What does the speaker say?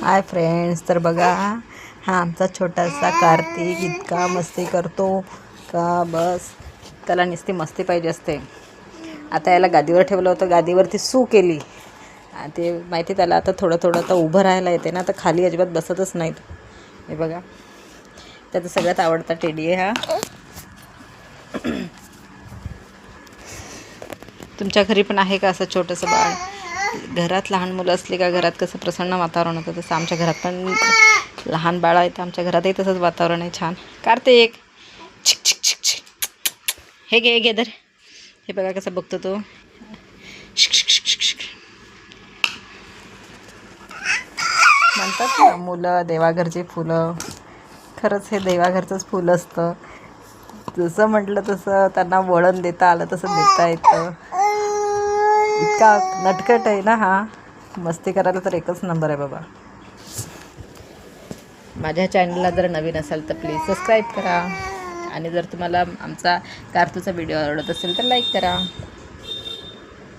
Hi friends, तर बघा हा आमचा छोटासा कार्तिक इतका मस्ती करतो का बस त्याला नुसती मस्ती पाहिजे असते. आता याला गादीवर ठेवलं होतं, गादीवरती सू केली. ते माहिती त्याला आता थोडं थोडं आता उभं राहायला येते ना, तर खाली अजिबात बसतच नाहीत. हे बघा, त्याचा सगळ्यात आवडता टेडी आहे हा. तुमच्या घरी पण आहे का असं छोटंसं बाळ? घरात लहान मुलं असली का घरात कसं प्रसन्न वातावरण होतं, तसं आमच्या घरात पण लहान बाळ आहेत. आमच्या घरातही तसंच वातावरण आहे छान. कार्तिक छिक छिक छिक छिक, हे घे घे धर. हे बघा कसं बघतो तो. शिक शिक शिक शिक शिक. म्हणतात ना मुलं देवाघरची फुलं, खरंच हे देवाघरचंच फुल असतं. जसं म्हटलं तसं त्यांना वळण देता आलं तसं देता येतं. इतका नटखट आहे ना हा, मस्ती करायला तर एकच नंबर आहे बाबा. माझ्या चॅनलला जर नवीन असाल तर प्लीज सबस्क्राईब करा, आणि जर तुम्हाला आमचा कार्तूचा व्हिडिओ आवडत असेल तर लाईक करा.